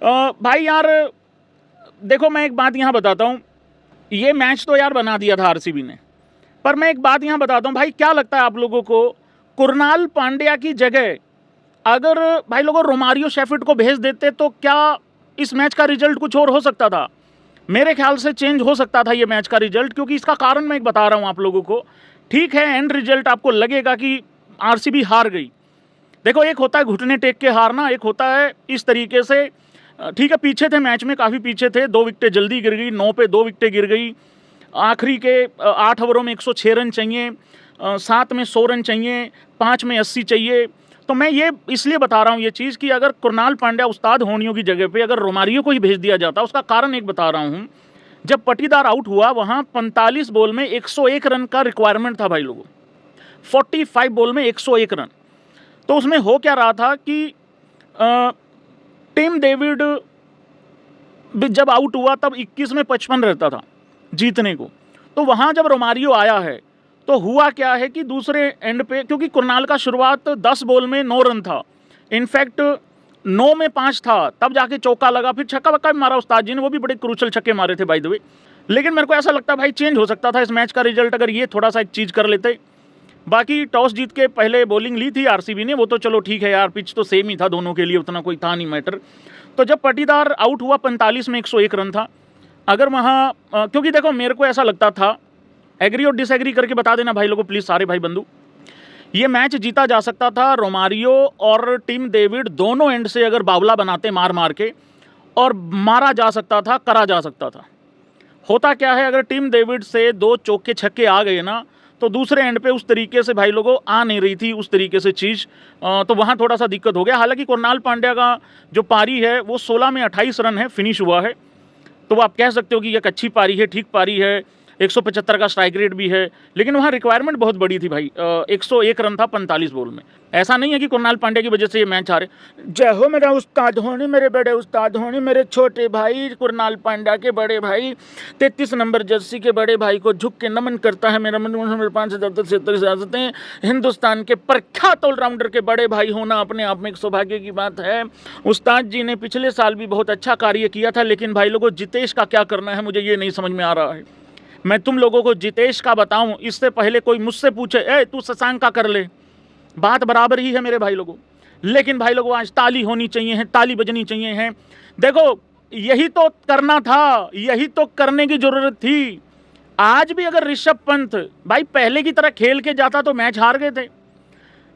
भाई यार देखो, मैं एक बात यहाँ बताता हूँ। ये मैच तो यार बना दिया था आरसीबी ने, पर मैं एक बात यहाँ बताता हूँ भाई, क्या लगता है आप लोगों को, कुरनाल पांड्या की जगह अगर भाई लोगों रोमारियो शेफर्ड को भेज देते तो क्या इस मैच का रिजल्ट कुछ और हो सकता था? मेरे ख्याल से चेंज हो सकता था ये मैच का रिजल्ट, क्योंकि इसका कारण मैं एक बता रहा हूँ आप लोगों को। ठीक है, एंड रिजल्ट आपको लगेगा कि आरसीबी हार गई। देखो, एक होता है घुटने टेक के हारना, एक होता है इस तरीके से। ठीक है, पीछे थे मैच में, काफ़ी पीछे थे, 2 विकेटें जल्दी गिर गई, 9 पे 2 विकेटें गिर गई। आखिरी के 8 ओवरों में 106 रन चाहिए, 7 में 100 रन चाहिए, 5 में 80 चाहिए। तो मैं ये इसलिए बता रहा हूँ ये चीज़ कि अगर कुरनाल पांड्या उस्ताद होनियों की जगह पे अगर रोमारियो को ही भेज दिया जाता, उसका कारण एक बता रहा हूँ। जब पटीदार आउट हुआ वहाँ 45 बॉल में 101 रन का रिक्वायरमेंट था भाई लोगों, 45 बॉल में 101 रन। तो उसमें हो क्या रहा था कि टिम डेविड जब आउट हुआ तब 21 में 55 रहता था जीतने को। तो वहाँ जब रोमारियो आया है तो हुआ क्या है कि दूसरे एंड पे, क्योंकि कुरनाल का शुरुआत 10 बॉल में 9 रन था, इनफैक्ट 9 में 5 था, तब जाके चौका लगा, फिर छक्का वक्का भी मारा उस्ताद जी ने, वो भी बड़े क्रूशल छक्के मारे थे बाय द वे। लेकिन मेरे को ऐसा लगता है भाई चेंज हो सकता था इस मैच का रिजल्ट अगर ये थोड़ा सा एक चीज़ कर लेते। बाकी टॉस जीत के पहले बॉलिंग ली थी आरसीबी ने, वो तो चलो ठीक है यार, पिच तो सेम ही था दोनों के लिए, उतना कोई था नहीं मैटर। तो जब पटीदार आउट हुआ 45 में 101 रन था, अगर वहाँ क्योंकि देखो मेरे को ऐसा लगता था, एग्री और डिसएग्री करके बता देना भाई लोगों प्लीज़, सारे भाई बंधु, ये मैच जीता जा सकता था रोमारियो और टिम डेविड दोनों एंड से अगर बावला बनाते मार मार के, और मारा जा सकता था, करा जा सकता था। होता क्या है, अगर टिम डेविड से 2 चौके छक्के आ गए ना, तो दूसरे एंड पे उस तरीके से भाई लोगों आ नहीं रही थी उस तरीके से चीज़, तो वहाँ थोड़ा सा दिक्कत हो गया। हालांकि कुरनाल पांड्या का जो पारी है वो 16 में 28 रन है फिनिश हुआ है, तो वो आप कह सकते हो कि एक अच्छी पारी है, ठीक पारी है, 175 का स्ट्राइक रेट भी है। लेकिन वहाँ रिक्वायरमेंट बहुत बड़ी थी भाई, 101 रन था 45 बॉल में। ऐसा नहीं है कि कुरनाल पांड्या की वजह से ये मैच हारे। जय हो मेरा उस्ताद होने, मेरे बड़े उस्ताद होने, मेरे छोटे भाई कुरनाल पांड्या के बड़े भाई, 33 नंबर जर्सी के बड़े भाई को झुक के नमन करता है मेरा मन। मेरे 5,77 इजाजतें, हिंदुस्तान के प्रख्यात ऑलराउंडर के बड़े भाई होना अपने आप में एक सौभाग्य की बात है। उस्ताद जी ने पिछले साल भी बहुत अच्छा कार्य किया था, लेकिन भाई लोगों जितेश का क्या करना है मुझे ये नहीं समझ में आ रहा है। मैं तुम लोगों को जितेश का बताऊं, इससे पहले कोई मुझसे पूछे ए तू शशांक का कर ले, बात बराबर ही है मेरे भाई लोगों। लेकिन भाई लोगों आज ताली होनी चाहिए है, ताली बजनी चाहिए है। देखो यही तो करना था, यही तो करने की जरूरत थी। आज भी अगर ऋषभ पंत भाई पहले की तरह खेल के जाता तो मैच हार गए थे।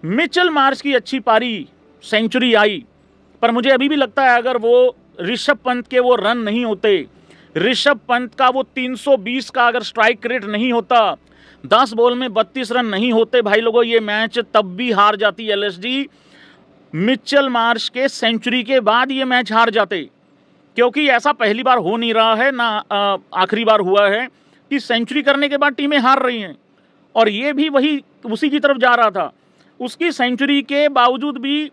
मिचेल मार्श की अच्छी पारी, सेंचुरी आई, पर मुझे अभी भी लगता है अगर वो ऋषभ पंत के वो रन नहीं होते, ऋषभ पंत का वो 320 का अगर स्ट्राइक रेट नहीं होता, 10 बॉल में 32 रन नहीं होते भाई लोगों, ये मैच तब भी हार जाती एलएसजी। मिचेल मार्श के सेंचुरी के बाद ये मैच हार जाते, क्योंकि ऐसा पहली बार हो नहीं रहा है ना आखिरी बार हुआ है कि सेंचुरी करने के बाद टीमें हार रही हैं। और ये भी वही उसी की तरफ जा रहा था। उसकी सेंचुरी के बावजूद भी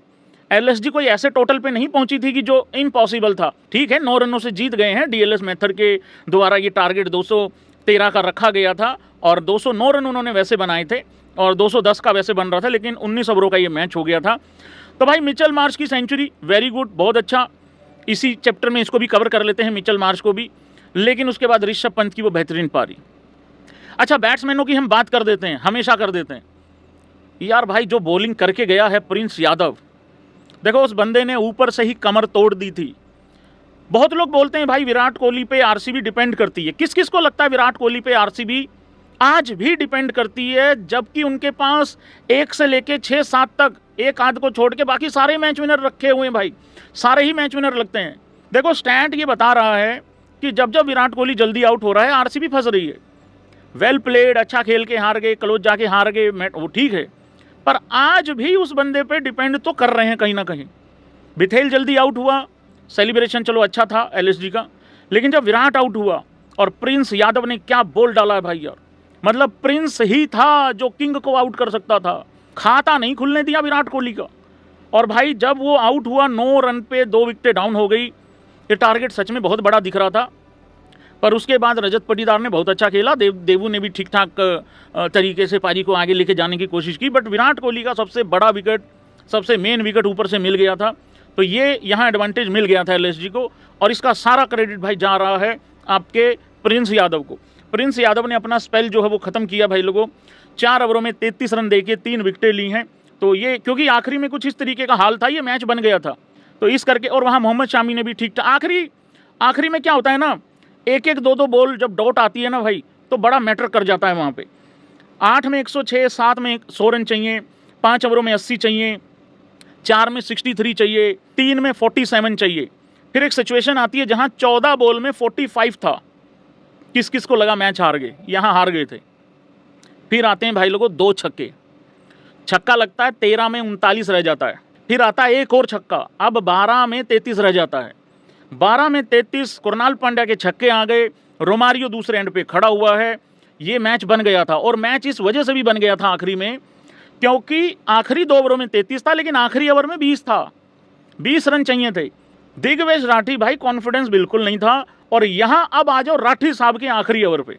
एलएसजी कोई ऐसे टोटल पे नहीं पहुंची थी कि जो इम्पॉसिबल था। ठीक है, 9 रनों से जीत गए हैं, डीएलएस मेथड के द्वारा ये टारगेट 213 का रखा गया था और 209 रन उन्होंने वैसे बनाए थे और 210 का वैसे बन रहा था, लेकिन 19 ओवरों का ये मैच हो गया था। तो भाई मिचेल मार्श की सेंचुरी वेरी गुड, बहुत अच्छा। इसी चैप्टर में इसको भी कवर कर लेते हैं, मिचेल मार्श को भी। लेकिन उसके बाद ऋषभ पंत की वो बेहतरीन पारी। अच्छा, बैट्समैनों की हम बात कर देते हैं, हमेशा कर देते हैं यार। भाई जो बॉलिंग करके गया है प्रिंस यादव, देखो उस बंदे ने ऊपर से ही कमर तोड़ दी थी। बहुत लोग बोलते हैं भाई विराट कोहली पे आरसीबी डिपेंड करती है। किस किस को लगता है विराट कोहली पे आरसीबी आज भी डिपेंड करती है, जबकि उनके पास 1 से लेके 6-7 तक, एक आध को छोड़ के बाकी सारे मैच विनर रखे हुए हैं भाई, सारे ही मैच विनर लगते हैं। देखो स्टैट ये बता रहा है कि जब जब विराट कोहली जल्दी आउट हो रहा है आरसीबी फंस रही है। वेल प्लेड, अच्छा खेल के हार गए, क्लोज जाके हार गए, वो ठीक है, पर आज भी उस बंदे पे डिपेंड तो कर रहे हैं कहीं ना कहीं। बिथेल जल्दी आउट हुआ, सेलिब्रेशन चलो अच्छा था एलएसजी का, लेकिन जब विराट आउट हुआ और प्रिंस यादव ने क्या बॉल डाला है भाई यार, मतलब प्रिंस ही था जो किंग को आउट कर सकता था, खाता नहीं खुलने दिया विराट कोहली का। और भाई जब वो आउट हुआ 9 रन पे 2 विकेटें डाउन हो गई, ये टारगेट सच में बहुत बड़ा दिख रहा था। पर उसके बाद रजत पाटीदार ने बहुत अच्छा खेला, देवू ने भी ठीक ठाक तरीके से पारी को आगे लेके जाने की कोशिश की, बट विराट कोहली का सबसे बड़ा विकेट, सबसे मेन विकेट ऊपर से मिल गया था। तो ये यहाँ एडवांटेज मिल गया था एलएसजी को, और इसका सारा क्रेडिट भाई जा रहा है आपके प्रिंस यादव को। प्रिंस यादव ने अपना स्पेल जो है वो ख़त्म किया भाई लोगों। 4 ओवरों में 33 रन देके 3 विकेटें ली हैं। तो ये क्योंकि आखिरी में कुछ इस तरीके का हाल था, ये मैच बन गया था, तो इस करके, और वहाँ मोहम्मद शामी ने भी ठीक था। आखिरी में क्या होता है ना, 1-1, 2-2 बॉल जब डॉट आती है ना भाई, तो बड़ा मैटर कर जाता है वहाँ पे। 8 में 106, 7 में 100 रन चाहिए, 5 ओवरों में 80 चाहिए, 4 में 63 चाहिए, 3 में 47 चाहिए। फिर एक सिचुएशन आती है जहाँ 14 बॉल में 45 था। किस किस को लगा मैच हार गए, यहाँ हार गए थे। फिर आते हैं भाई लोगों 2 छक्के, छक्का लगता है, 13 में 39 रह जाता है। फिर आता है एक और छक्का, अब 12 में 33 रह जाता है। 12 में 33 कुरनाल पांड्या के छक्के आ गए, रोमारियो दूसरे एंड पे खड़ा हुआ है। ये मैच बन गया था, और मैच इस वजह से भी बन गया था आखिरी में, क्योंकि आखिरी 2 ओवरों में 33 था, लेकिन आखिरी ओवर में 20 था, 20 रन चाहिए थे। दिग्वेश राठी भाई कॉन्फिडेंस बिल्कुल नहीं था, और यहाँ अब आ जाओ राठी साहब के आखिरी ओवर पे,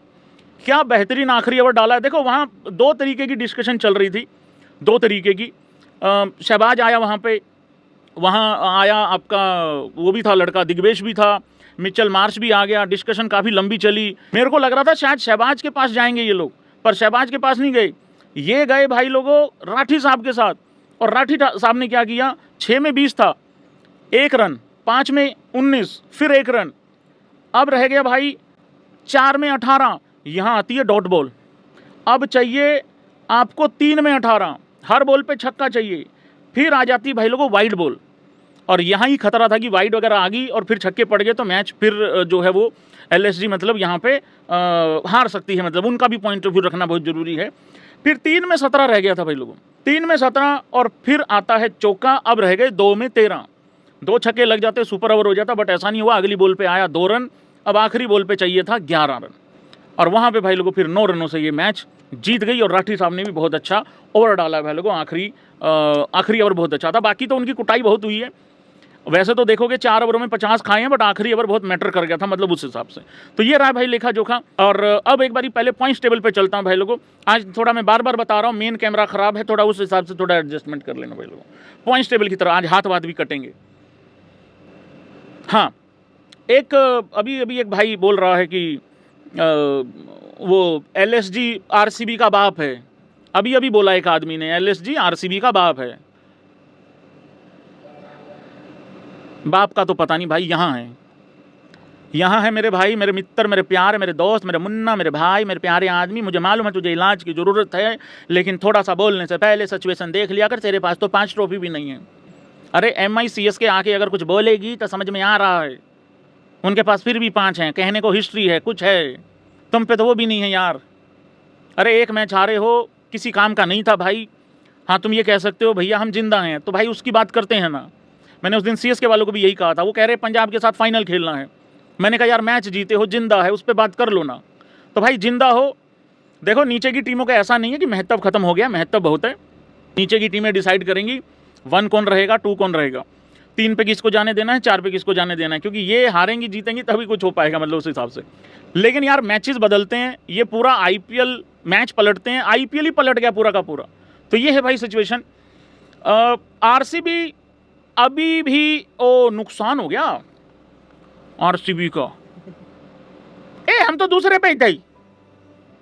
क्या बेहतरीन आखिरी ओवर डाला है। देखो वहाँ 2 तरीके की डिस्कशन चल रही थी, 2 तरीके की। शहबाज आया वहाँ पे, वहाँ आया आपका वो भी था लड़का, दिग्वेश भी था, मिचेल मार्श भी आ गया। डिस्कशन काफ़ी लंबी चली। मेरे को लग रहा था शायद शहबाज के पास जाएंगे ये लोग, पर शहबाज के पास नहीं गए, ये गए भाई लोगों राठी साहब के साथ। और राठी साहब ने क्या किया, 6 में 20 था, 1 रन, 5 में 19, फिर 1 रन, अब रह गया भाई 4 में 18। यहाँ आती है डॉट बॉल, अब चाहिए आपको 3 में 18, हर बॉल पे छक्का चाहिए। फिर आ जाती भाई लोगों वाइड बॉल, और यहाँ ही खतरा था कि वाइड वगैरह आ गई और फिर छक्के पड़ गए तो मैच फिर जो है वो एलएसजी मतलब यहाँ पे हार सकती है, मतलब उनका भी पॉइंट ऑफ व्यू रखना बहुत ज़रूरी है। फिर 3 में 17 रह गया था भाई लोगों, 3 में 17, और फिर आता है चौका, अब रह गए 2 में 13। 2 छक्के लग जाते, सुपर ओवर हो जाता, बट ऐसा नहीं हुआ। अगली बॉल पे आया 2 रन, अब आखिरी बॉल पे चाहिए था 11 रन, और वहाँ पे भाई लोगों फिर 9 रनों से ये मैच जीत गई। और राठी साहब ने भी बहुत अच्छा ओवर डाला है भाई लोगों, आखिरी ओवर बहुत अच्छा था। बाकी तो उनकी कुटाई बहुत हुई है, वैसे तो देखोगे 4 ओवरों में 50 खाए हैं, बट आखिरी ओवर बहुत मैटर कर गया था, मतलब उस हिसाब से। तो ये रहा भाई लेखा जोखा। और अब एक बारी पहले पॉइंट्स टेबल पे चलता हूँ भाई लोगों। आज थोड़ा मैं बार बार बता रहा हूँ, मेन कैमरा खराब है, थोड़ा उस हिसाब से थोड़ा एडजस्टमेंट कर लेना भाई लोगों। पॉइंट्स टेबल की तरह आज हाथ वाथ भी कटेंगे। हाँ, एक अभी एक भाई बोल रहा है कि वो एलएसजी आरसीबी का बाप है। अभी बोला एक आदमी ने, एलएसजी आरसीबी का बाप है। बाप का तो पता नहीं भाई, यहाँ है मेरे भाई, मेरे मित्र, मेरे प्यारे, मेरे दोस्त, मेरे मुन्ना, मेरे भाई, मेरे प्यारे आदमी। मुझे मालूम है तुझे इलाज की ज़रूरत है, लेकिन थोड़ा सा बोलने से पहले सिचुएशन देख लिया कर। तेरे पास तो 5 ट्रॉफी भी नहीं है। अरे MICS के आके अगर कुछ बोलेगी तो समझ में आ रहा है, उनके पास फिर भी 5 हैं, कहने को हिस्ट्री है, कुछ है, तुम पे तो वो भी नहीं है यार। अरे एक मैच हारे हो, किसी काम का नहीं था भाई। हाँ, तुम ये कह सकते हो भैया हम जिंदा हैं, तो भाई उसकी बात करते हैं ना। मैंने उस दिन CSK वालों को भी यही कहा था, वो कह रहे पंजाब के साथ फाइनल खेलना है। मैंने कहा यार मैच जीते हो, जिंदा है, उस पर बात कर लो ना। तो भाई जिंदा हो, देखो नीचे की टीमों का ऐसा नहीं है कि महत्व खत्म हो गया, महत्व बहुत है। नीचे की टीमें डिसाइड करेंगी 1 कौन रहेगा, 2 कौन रहेगा, 3 पे किसको जाने देना है, 4 पे किसको जाने देना है, क्योंकि ये हारेंगी जीतेंगी तभी कुछ हो पाएगा, मतलब उस हिसाब से। लेकिन यार मैचेस बदलते हैं, ये पूरा IPL मैच पलटते हैं, IPL ही पलट गया पूरा का पूरा। तो ये है भाई सिचुएशन। RCB अभी भी नुकसान हो गया RCB का। हम तो दूसरे पे ही थे,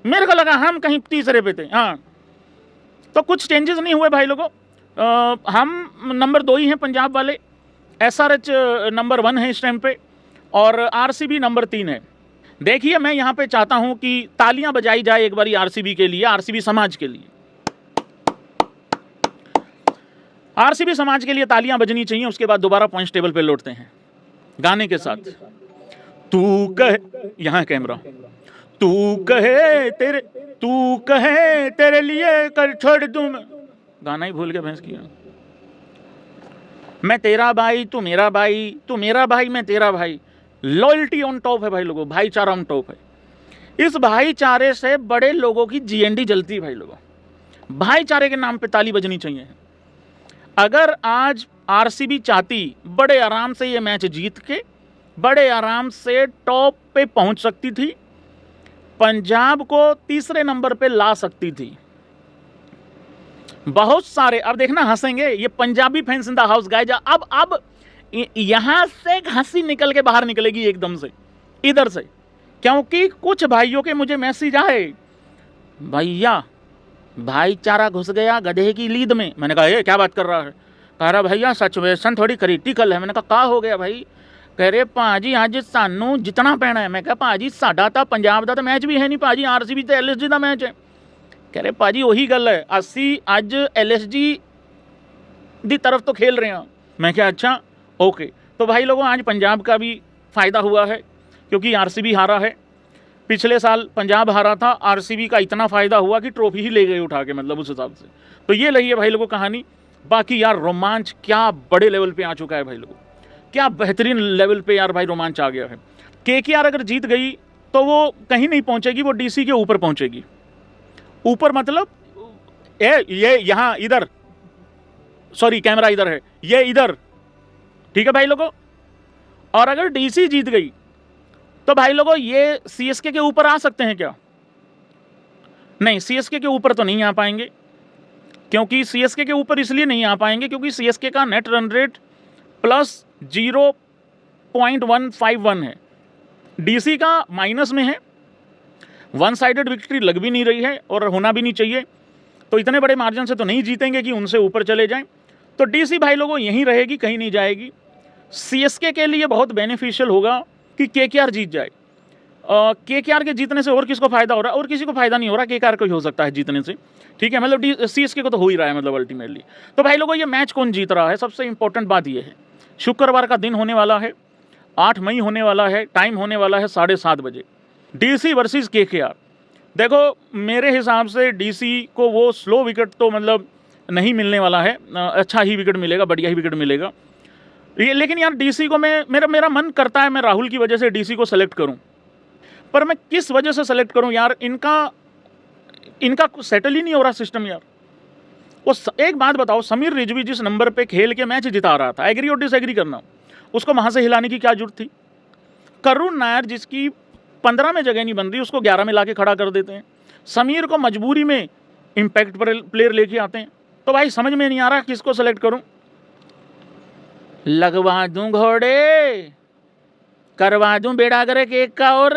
मेरे को लगा हम कहीं तीसरे पे थे। हाँ, तो कुछ चेंजेस नहीं हुए भाई लोगों। हम नंबर 2 ही हैं पंजाब वाले, SRH नंबर 1 है इस टाइम पे, और RCB नंबर 3 है। देखिए मैं यहाँ पे चाहता हूँ कि तालियां बजाई जाए एक बारी RCB के लिए, RCB समाज के लिए। RCB समाज के लिए तालियां बजनी चाहिए। उसके बाद दोबारा पॉइंट्स टेबल पे लौटते हैं गाने के साथ। तू कहे, यहाँ कैमरा, तू कहे तेरे लिए कर छोड़ दूं। गाना ही भूल के भैंस किया। मैं तेरा भाई, तू मेरा भाई, तू मेरा भाई, मैं तेरा भाई। लॉयल्टी ऑन टॉप है भाई लोगों, भाईचारा ऑन टॉप है। इस भाईचारे से बड़े लोगों की GND जलती है भाई लोगों। भाईचारे के नाम पे ताली बजनी चाहिए। अगर आज RCB चाहती, बड़े आराम से ये मैच जीत के बड़े आराम से टॉप पे पहुंच सकती थी, पंजाब को तीसरे नंबर पे ला सकती थी। बहुत सारे, अब देखना हंसेंगे ये Punjabi fans in the house guys. अब यहां से हंसी निकल के बाहर निकलेगी एकदम से इधर से, क्योंकि कुछ भाइयों के मुझे मैसेज आए, भैया भाईचारा घुस गया गधे की लीद में। मैंने कहा ये क्या बात कर रहा है? कह रहा भैया सिचुएशन थोड़ी क्रिटिकल है। मैंने कहा क्या हो गया भाई? कह रहे भाजी अज सानू जितना पैना है। मैं कहा भाजी साडा तो पंजाब का तो मैच भी है नहीं भाजी, आरसीबी तो LSG का मैच है। कह रहे भाजी वही गल है, असी अज LSG की तरफ तो खेल रहे हैं। मैं क्या अच्छा ओके। तो भाई लोगों आज पंजाब का भी फ़ायदा हुआ है क्योंकि आरसीबी हारा है। पिछले साल पंजाब हारा था, आरसीबी का इतना फ़ायदा हुआ कि ट्रॉफी ही ले गए उठा के, मतलब उस हिसाब से। तो ये रही है भाई लोगों कहानी। बाकी यार रोमांच क्या बड़े लेवल पे आ चुका है भाई लोगों, क्या बेहतरीन लेवल पे यार भाई रोमांच आ गया है। KKR अगर जीत गई तो वो कहीं नहीं पहुंचेगी, वो DC के ऊपर पहुंचेगी। ऊपर मतलब ये यहाँ इधर, सॉरी कैमरा इधर है, ये इधर, ठीक है भाई लोगों। और अगर DC जीत गई तो भाई लोगों ये CSK के ऊपर आ सकते हैं क्या? नहीं, CSK के ऊपर तो नहीं आ पाएंगे। क्योंकि CSK के ऊपर इसलिए नहीं आ पाएंगे क्योंकि CSK का नेट रन रेट +0.151 है, DC का माइनस में है। वन साइडेड विक्ट्री लग भी नहीं रही है और होना भी नहीं चाहिए, तो इतने बड़े मार्जिन से तो नहीं जीतेंगे कि उनसे ऊपर चले जाएं। तो DC भाई लोगों यहीं रहेगी, कहीं नहीं जाएगी। CSK के लिए बहुत बेनिफिशियल होगा कि KKR जीत जाए। KKR के जीतने से और किसको फायदा हो रहा है? और किसी को फायदा नहीं हो रहा, KKR को ही हो सकता है जीतने से, ठीक है। मतलब CSK को तो हो ही रहा है मतलब अल्टीमेटली। तो भाई लोगों ये मैच कौन जीत रहा है, सबसे इंपॉर्टेंट बात ये है। शुक्रवार का दिन होने वाला है, 8 मई होने वाला है, टाइम होने वाला है 7:30 बजे, DC वर्सेस KKR। देखो मेरे हिसाब से DC को वो स्लो विकेट तो मतलब नहीं मिलने वाला है, अच्छा ही विकेट मिलेगा, बढ़िया ही विकेट मिलेगा ये। लेकिन यार DC को मेरा मन करता है मैं राहुल की वजह से DC को सेलेक्ट करूं, पर मैं किस वजह से सेलेक्ट करूं यार? इनका सेटल ही नहीं हो रहा सिस्टम यार। वो एक बात बताओ, समीर रिजवी जिस नंबर पे खेल के मैच जिता रहा था, एग्री और डिसएग्री करना, उसको वहां से हिलाने की क्या जरूरत थी? करुण नायर जिसकी 15 में जगह नहीं बन रही, उसको 11 में लाके खड़ा कर देते हैं। समीर को मजबूरी में इम्पैक्ट प्लेयर लेके आते हैं। तो भाई समझ में नहीं आ रहा किसको सेलेक्ट करूं। लगवा दूं घोड़े, करवा दूं बेड़ा गर्क एक का और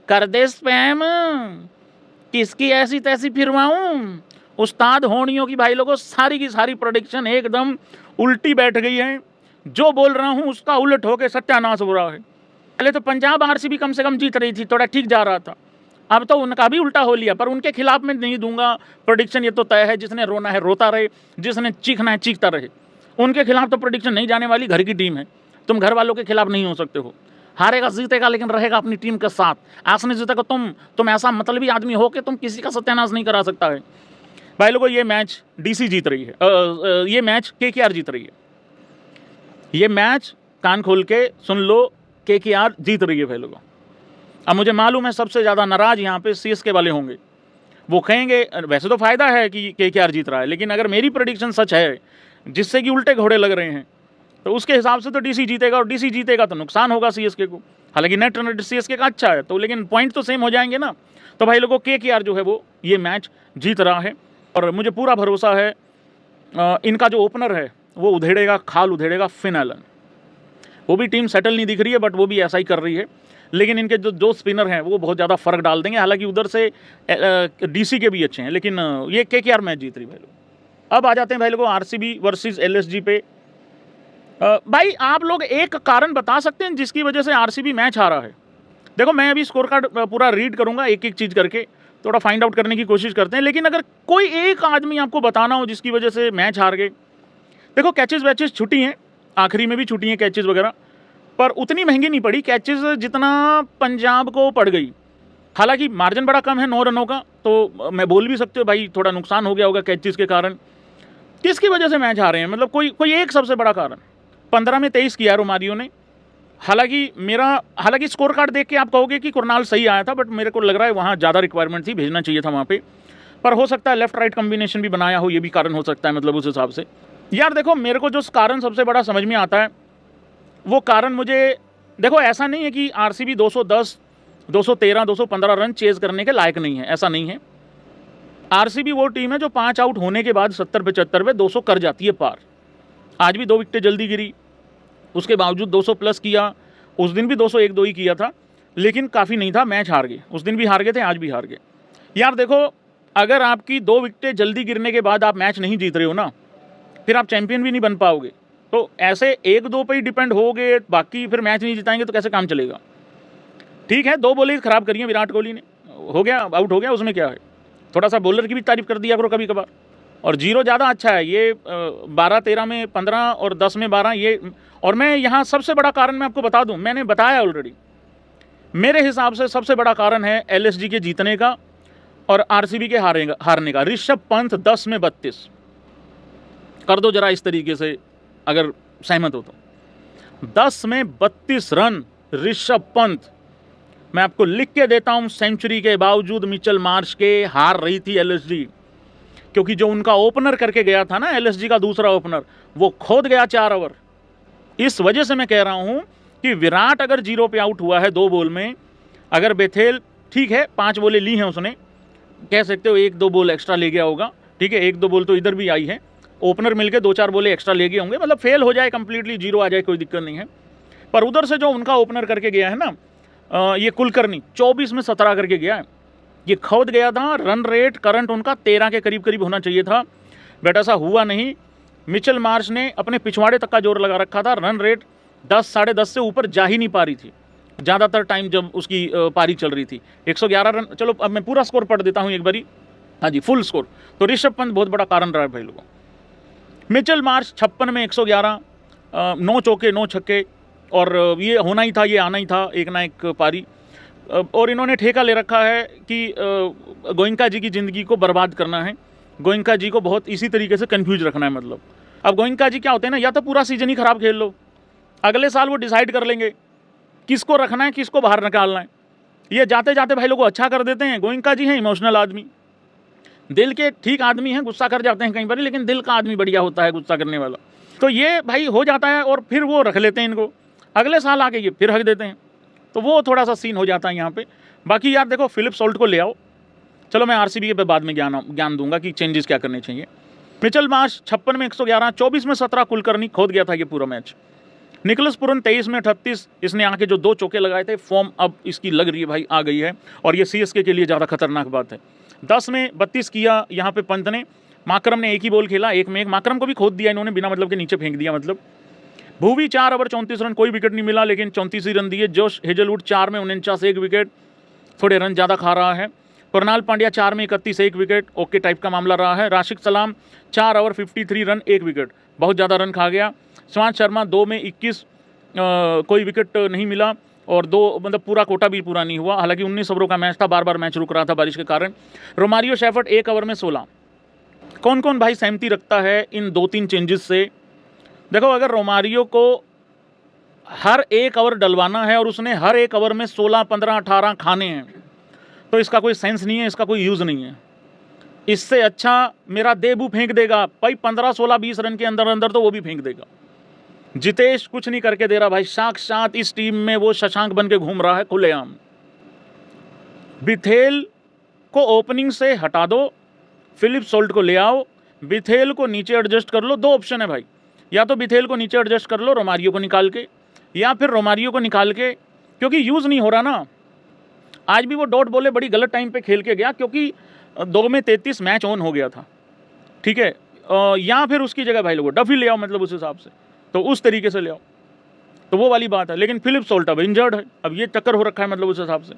कर दे स्पैम, किसकी ऐसी तैसी फिरवाऊं। उस्ताद होनियों की भाई लोगों सारी की सारी प्रोडिक्शन एकदम उल्टी बैठ गई है। जो बोल रहा हूं उसका उलट होकर सत्यानाश हो रहा है। पहले तो पंजाब आरसीबी कम से कम जीत रही थी, थोड़ा ठीक जा रहा था, अब तो उनका भी उल्टा हो लिया। पर उनके खिलाफ में नहीं दूंगा प्रोडिक्शन, ये तो तय है। जिसने रोना है रोता रहे, जिसने चीखना है चीखता रहे। उनके खिलाफ तो प्रोडिक्शन नहीं जाने वाली, घर की टीम है, तुम घर वालों के खिलाफ नहीं हो सकते हो। हारेगा जीतेगा लेकिन रहेगा अपनी टीम के साथ। आज नहीं जीतेगा तुम ऐसा मतलबी आदमी हो कि तुम किसी का सत्यानाश नहीं करा सकता है। भाई लोगों ये मैच DC जीत रही है, ये मैच KKR जीत रही है। ये मैच कान खोल के सुन लो, KKR जीत रही है भाई लोगों। अब मुझे मालूम है सबसे ज़्यादा नाराज यहाँ पे CSK वाले होंगे। वो कहेंगे वैसे तो फ़ायदा है कि KKR जीत रहा है, लेकिन अगर मेरी प्रेडिक्शन सच है जिससे कि उल्टे घोड़े लग रहे हैं तो उसके हिसाब से तो DC जीतेगा, और DC जीतेगा तो नुकसान होगा CSK को। हालांकि नेट रन रेट CSK का अच्छा है तो, लेकिन पॉइंट तो सेम हो जाएंगे ना। तो भाई लोगों KKR जो है वो ये मैच जीत रहा है और मुझे पूरा भरोसा है इनका जो ओपनर है वो उधेड़ेगा, खाल उधेड़ेगा फिन एलन। वो भी टीम सेटल नहीं दिख रही है बट वो भी ऐसा ही कर रही है। लेकिन इनके जो स्पिनर हैं वो बहुत ज़्यादा फ़र्क डाल देंगे। हालांकि उधर से DC के भी अच्छे हैं, लेकिन ये KKR मैच जीत रही भाई लोग। अब आ जाते हैं भाई लोगों RCB वर्सेस LSG पे। भाई आप लोग एक कारण बता सकते हैं जिसकी वजह से RCB मैच हारा है? देखो मैं अभी स्कोर कार्ड पूरा रीड करूंगा, एक एक चीज़ करके थोड़ा फाइंड आउट करने की कोशिश करते हैं। लेकिन अगर कोई एक आदमी आपको बताना हो जिसकी वजह से मैच हार गए। देखो कैचेस वैचेस छुट्टी हैं, आखिरी में भी छुट्टी हैं कैचेस वगैरह, पर उतनी महंगी नहीं पड़ी कैचेस जितना पंजाब को पड़ गई। हालांकि मार्जिन बड़ा कम है 9 रनों का, तो मैं बोल भी सकते हो भाई थोड़ा नुकसान हो गया होगा कैचेस के कारण। किसकी वजह से मैच हारे हैं? मतलब कोई एक सबसे बड़ा कारण। 15 में 23 किया रोमारियो ने। हालांकि स्कोर कार्ड देख के आप कहोगे कि कुरनाल सही आया था, बट मेरे को लग रहा है वहाँ ज़्यादा रिक्वायरमेंट थी, भेजना चाहिए था वहाँ पे। पर हो सकता है लेफ्ट राइट कॉम्बिनेशन भी बनाया हो, ये भी कारण हो सकता है। मतलब उस हिसाब से यार देखो मेरे को जो कारण सबसे बड़ा समझ में आता है वो कारण मुझे, देखो ऐसा नहीं है कि RCB 210, 213, 215 रन चेज करने के लायक नहीं है, ऐसा नहीं है। RCB वो टीम है जो 5 आउट होने के बाद 70-75 पे 200 कर जाती है पार। आज भी 2 विकेटें जल्दी गिरी, उसके बावजूद 200 प्लस किया। उस दिन भी 201-2 ही किया था, लेकिन काफ़ी नहीं था, मैच हार गए। उस दिन भी हार गए थे, आज भी हार गए। यार देखो, अगर आपकी 2 विकेटें जल्दी गिरने के बाद आप मैच नहीं जीत रहे हो ना, फिर आप चैंपियन भी नहीं बन पाओगे। तो ऐसे 1-2 पे ही डिपेंड होगे, बाकी फिर मैच नहीं जिताएंगे तो कैसे काम चलेगा। ठीक है, 2 बॉलें खराब करी हैं विराट कोहली ने, हो गया, आउट हो गया, उसमें क्या है। थोड़ा सा बॉलर की भी तारीफ कर दिया करो कभी कभार। और 0 ज़्यादा अच्छा है, ये 12-13 में 15 और 10 में 12 ये। और मैं यहाँ सबसे बड़ा कारण मैं आपको बता दूँ, मैंने बताया ऑलरेडी, मेरे हिसाब से सबसे बड़ा कारण है LSG के जीतने का और RCB के हारने का। ऋषभ पंत 10 में 32 कर दो जरा इस तरीके से, अगर सहमत हो तो। 10 में 32 रन ऋषभ पंत, मैं आपको लिख के देता हूं। सेंचुरी के बावजूद मिचेल मार्श के हार रही थी LSG, क्योंकि जो उनका ओपनर करके गया था ना LSG का दूसरा ओपनर, वो खोद गया 4 ओवर। इस वजह से मैं कह रहा हूं कि विराट अगर 0 पे आउट हुआ है 2 बॉल में, अगर बेथेल ठीक है 5 बॉलें ली हैं उसने, कह सकते हो 1-2 बॉल एक्स्ट्रा ले गया होगा, ठीक है, 1-2 बॉल तो इधर भी आई है, ओपनर मिलकर 2-4 बॉलें एक्स्ट्रा ले गए होंगे, मतलब फेल हो जाए कंप्लीटली, 0 आ जाए, कोई दिक्कत नहीं है। पर उधर से जो उनका ओपनर करके गया है ना, ये कुलकर्णी 24 में 17 करके गया है, ये खोद गया था। रन रेट करंट उनका 13 के करीब करीब होना चाहिए था, बट ऐसा हुआ नहीं। मिचेल मार्श ने अपने पिछवाड़े तक का जोर लगा रखा था, रन रेट 10 साढ़े 10 से ऊपर जा ही नहीं पा रही थी ज़्यादातर टाइम जब उसकी पारी चल रही थी। 111 रन, चलो अब मैं पूरा स्कोर पढ़ देता हूँ एक बारी, हाँ जी, फुल स्कोर। तो ऋषभ पंत बहुत बड़ा कारण रहा है भाई लोगों। मिचेल मार्श 56 में 111, 9 चौके 9 छक्के, और ये होना ही था, ये आना ही था एक ना एक पारी। और इन्होंने ठेका ले रखा है कि गोयनका जी की ज़िंदगी को बर्बाद करना है, गोयनका जी को बहुत इसी तरीके से कंफ्यूज रखना है। मतलब अब गोयनका जी क्या होते हैं ना, या तो पूरा सीजन ही खराब खेल लो, अगले साल वो डिसाइड कर लेंगे किसको रखना है, किसको बाहर निकालना है। ये जाते जाते भाई लोग को अच्छा कर देते हैं। गोयनका जी हैं इमोशनल आदमी, दिल के ठीक आदमी हैं, गुस्सा कर जाते हैं कहीं पर, लेकिन दिल का आदमी बढ़िया होता है गुस्सा करने वाला। तो ये भाई हो जाता है, और फिर वो रख लेते हैं इनको, अगले साल आके ये फिर हक देते हैं। तो वो थोड़ा सा सीन हो जाता है यहाँ पे। बाकी यार देखो, फिलिप सॉल्ट को ले आओ, चलो मैं RCB के बाद में ज्ञान दूंगा कि चेंजेस क्या करने चाहिए। मिचेल मार्श 56 में 111, 24 में 17, कुलकर्णी खोद गया था ये पूरा मैच। निकोलस पुरन 23 में 38, इसने आके जो 2 चौके लगाए थे, फॉर्म अब इसकी लग रही है भाई, आ गई है, और ये CSK के लिए ज़्यादा खतरनाक बात है। 10 में 32 किया यहाँ पे पंत ने। माकरम ने एक ही बॉल खेला, एक में एक, माकरम को भी खोद दिया इन्होंने, बिना मतलब के नीचे फेंक दिया। मतलब भुवी 4 ओवर 34 रन, कोई विकेट नहीं मिला, लेकिन 34 ही रन दिए। जोश हेजलवुड 4 में 49, 1 विकेट, थोड़े रन ज़्यादा खा रहा है। कुरनाल पांड्या 4 में 31, 1 विकेट, ओके टाइप का मामला रहा है। राशिद सलाम 4 ओवर 53 रन, 1 विकेट, बहुत ज़्यादा रन खा गया। श्रेयांश शर्मा 2 में 21, कोई विकेट नहीं मिला, और 2 मतलब पूरा कोटा भी पूरा नहीं हुआ। हालांकि 19 ओवरों का मैच था, बार बार मैच रुक रहा था बारिश के कारण। रोमारियो शेफर्ड 1 ओवर में 16। कौन कौन भाई सहमति रखता है इन 2-3 चेंजेस से? देखो, अगर रोमारियो को हर 1 ओवर डलवाना है और उसने हर 1 ओवर में 16, 15, 18 खाने हैं, तो इसका कोई सेंस नहीं है, इसका कोई यूज़ नहीं है। इससे अच्छा मेरा देबू फेंक देगा भाई 15, 16, 20 रन के अंदर अंदर, तो वो भी फेंक देगा। जितेश कुछ नहीं करके दे रहा भाई, साक्षात इस टीम में वो शशांक बन के घूम रहा है खुलेआम। बिथेल को ओपनिंग से हटा दो, फिलिप सॉल्ट को ले आओ, बिथेल को नीचे एडजस्ट कर लो। 2 ऑप्शन है भाई, या तो बिथेल को नीचे एडजस्ट कर लो रोमारियो को निकाल के, या फिर रोमारियो को निकाल के, क्योंकि यूज़ नहीं हो रहा ना। आज भी वो डॉट बॉले बड़ी गलत टाइम पे खेल के गया, क्योंकि 2 में 33 मैच ऑन हो गया था, ठीक है। या फिर उसकी जगह भाई लोगों डफी ले आओ, मतलब उस हिसाब से, तो उस तरीके से ले आओ, तो वो वाली बात है। लेकिन फिलिप सॉल्ट अब इंजर्ड है, अब ये चक्कर हो रखा है, मतलब उस हिसाब से।